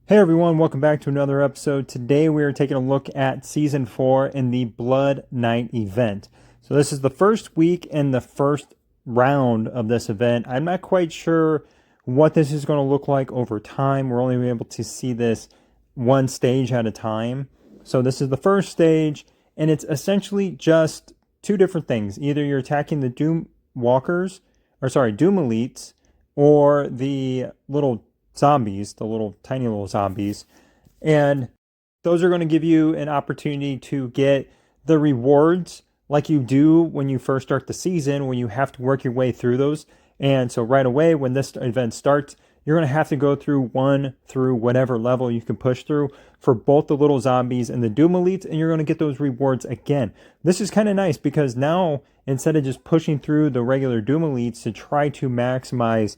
Hey everyone, welcome back to another episode. Today we are taking a look at Season 4 in the Blood Night event. So this is the first week and the first round of this event. I'm not quite sure what this is going to look like over time. We're only able to see this one stage at a time. So this is the first stage, and it's essentially just two different things. Either you're attacking the Doom Walkers, Doom Elites, or the little zombies, the little tiny little zombies. And those are going to give you an opportunity to get the rewards like you do when you first start the season, when you have to work your way through those. And so right away, when this event starts, you're going to have to go through whatever level you can push through for both the little zombies and the Doom Elites, and you're going to get those rewards again. This is kind of nice because now, instead of just pushing through the regular Doom Elites to try to maximize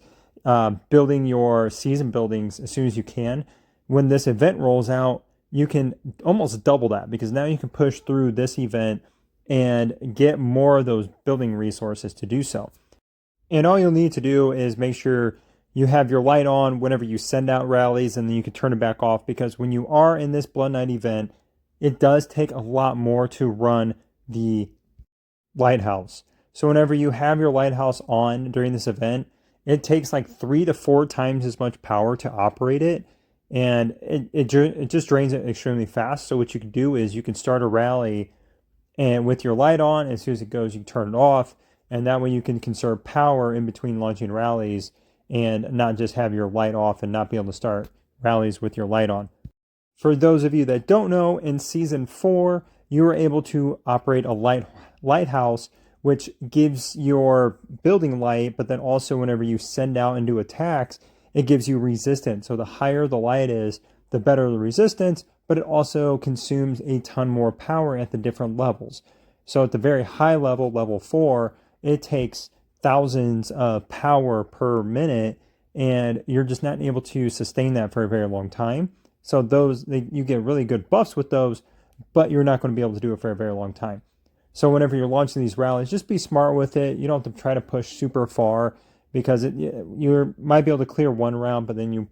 building your season buildings as soon as you can, when this event rolls out, you can almost double that because now you can push through this event and get more of those building resources to do so. And all you'll need to do is make sure you have your light on whenever you send out rallies, and then you can turn it back off, because when you are in this Blood Knight event, it does take a lot more to run the lighthouse. So whenever you have your lighthouse on during this event, it takes like 3 to 4 times as much power to operate it, and it just drains it extremely fast. So what you can do is you can start a rally, and with your light on, as soon as it goes, you turn it off, and that way you can conserve power in between launching rallies and not just have your light off and not be able to start rallies with your light on. For those of you that don't know, in Season 4, you are able to operate a lighthouse, which gives your building light, but then also whenever you send out and do attacks, it gives you resistance. So the higher the light is, the better the resistance, but it also consumes a ton more power at the different levels. So at the very high level, level 4, it takes thousands of power per minute, and you're just not able to sustain that for a very long time. So you get really good buffs with those, but you're not going to be able to do it for a very long time. So whenever you're launching these rallies, just be smart with it. You don't have to try to push super far, because you might be able to clear one round, but then you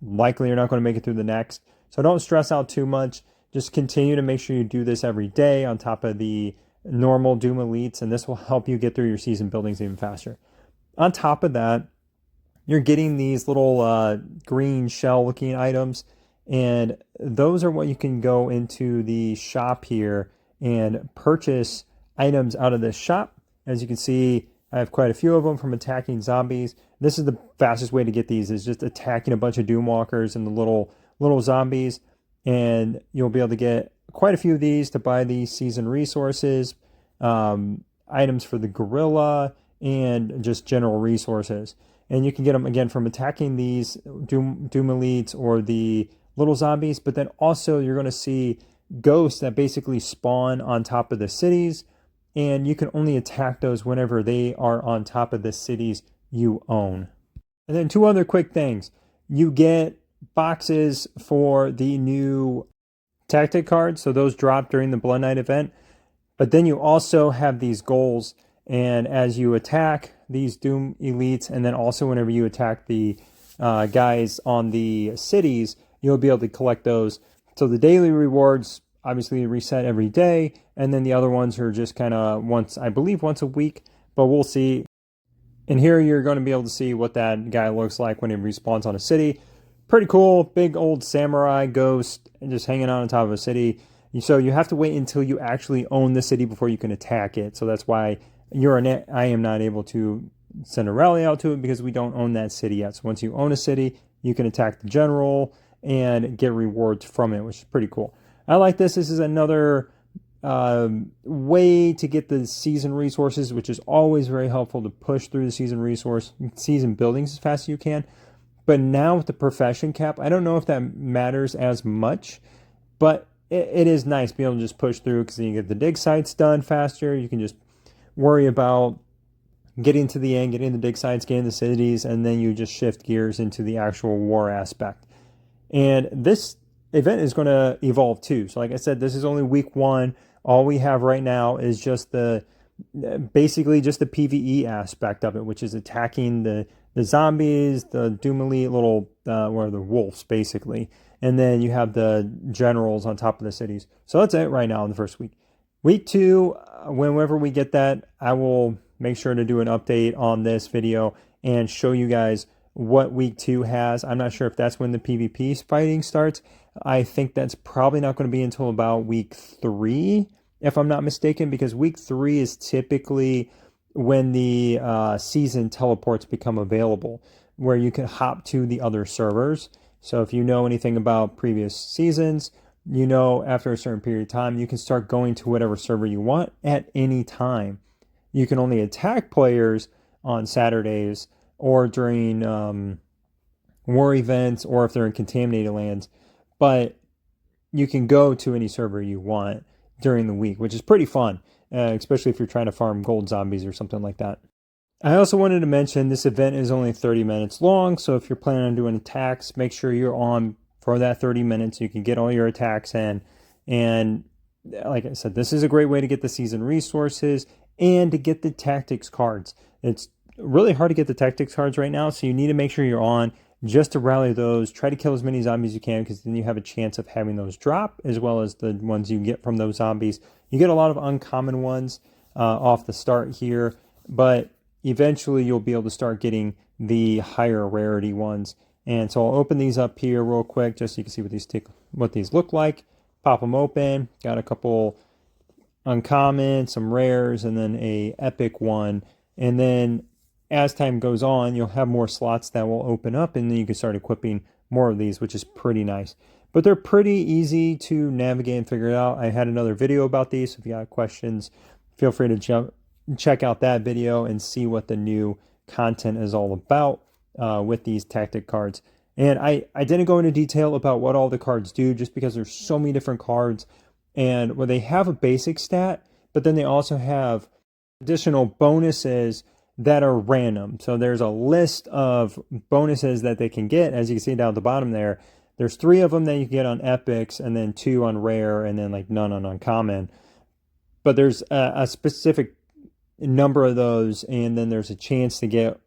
likely are not going to make it through the next. So don't stress out too much. Just continue to make sure you do this every day on top of the normal Doom Elites, and this will help you get through your season buildings even faster. On top of that, you're getting these little green shell looking items, and those are what you can go into the shop here and purchase items out of this shop. As you can see, I have quite a few of them from attacking zombies. This is the fastest way to get these, is just attacking a bunch of Doomwalkers and the little zombies, and you'll be able to get quite a few of these to buy these season resources, items for the gorilla, and just general resources. And you can get them again from attacking these Doom Elites or the little zombies, but then also you're going to see ghosts that basically spawn on top of the cities, and you can only attack those whenever they are on top of the cities you own. And then 2 other quick things. You get boxes for the new tactic cards, so those drop during the Blood Knight event. But then you also have these goals, and as you attack these Doom Elites, and then also whenever you attack the guys on the cities, you'll be able to collect those. So the daily rewards obviously reset every day, and then the other ones are just kind of once a week, but we'll see. And here you're going to be able to see what that guy looks like when he respawns on a city. Pretty cool, big old samurai ghost and just hanging out on top of a city. So you have to wait until you actually own the city before you can attack it. So that's why I am not able to send a rally out to it, because we don't own that city yet. So once you own a city, you can attack the general and get rewards from it, which is pretty cool. I like this. This is another way to get the season resources, which is always very helpful to push through the season buildings as fast as you can. But now with the profession cap, I don't know if that matters as much, but it is nice to be able to just push through, because then you get the dig sites done faster. You can just worry about getting to the end, getting the dig sites, getting the cities, and then you just shift gears into the actual war aspect. And this event is going to evolve too. So like I said, this is only week 1. All we have right now is just basically just the PvE aspect of it, which is attacking the the zombies, the Doom Elite little, or the wolves basically, and then you have the generals on top of the cities. So that's it right now in the first week. Week 2, whenever we get that, I will make sure to do an update on this video and show you guys what week 2 has. I'm not sure if that's when the PvP fighting starts. I think that's probably not going to be until about week 3, if I'm not mistaken, because week 3 is typically when the season teleports become available, where you can hop to the other servers. So if you know anything about previous seasons, you know after a certain period of time, you can start going to whatever server you want at any time. You can only attack players on Saturdays or during war events, or if they're in contaminated lands, but you can go to any server you want during the week, which is pretty fun, especially if you're trying to farm gold zombies or something like that. I also wanted to mention this event is only 30 minutes long, so if you're planning on doing attacks, make sure you're on for that 30 minutes so you can get all your attacks in. And like I said, this is a great way to get the season resources and to get the tactics cards. It's really hard to get the tactics cards right now, so you need to make sure you're on just to rally those. Try to kill as many zombies as you can, because then you have a chance of having those drop, as well as the ones you get from those zombies. You get a lot of uncommon ones off the start here, but eventually you'll be able to start getting the higher rarity ones. And so I'll open these up here real quick just so you can see what these look like. Pop them open. Got a couple uncommon, some rares, and then a epic one. And then as time goes on, you'll have more slots that will open up, and then you can start equipping more of these, which is pretty nice. But they're pretty easy to navigate and figure it out. I had another video about these, so if you got questions, feel free to check out that video and see what the new content is all about with these tactic cards. And I didn't go into detail about what all the cards do, just because there's so many different cards, and they have a basic stat, but then they also have additional bonuses that are random. So there's a list of bonuses that they can get. As you can see down at the bottom there, there's 3 of them that you can get on epics, and then 2 on rare, and then like none on uncommon. But there's a specific number of those, and then there's a chance to get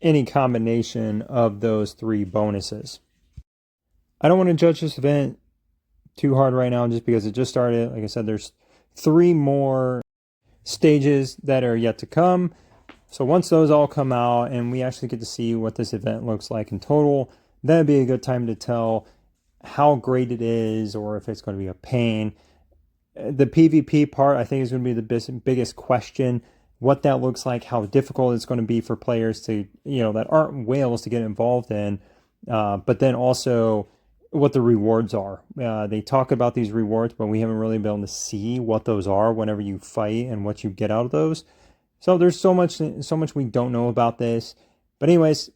any combination of those 3 bonuses. I don't want to judge this event too hard right now, just because it just started. Like I said, there's 3 more stages that are yet to come. So once those all come out and we actually get to see what this event looks like in total, that'd be a good time to tell how great it is, or if it's going to be a pain. The PvP part, I think, is going to be the biggest question. What that looks like, how difficult it's going to be for players to, that aren't whales to get involved in. But then also what the rewards are. They talk about these rewards, but we haven't really been able to see what those are whenever you fight and what you get out of those. So there's so much we don't know about this. But anyways,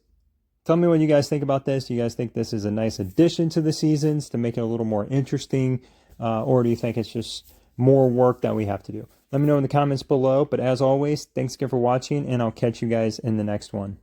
tell me what you guys think about this. Do you guys think this is a nice addition to the seasons to make it a little more interesting? Or do you think it's just more work that we have to do? Let me know in the comments below. But as always, thanks again for watching, and I'll catch you guys in the next one.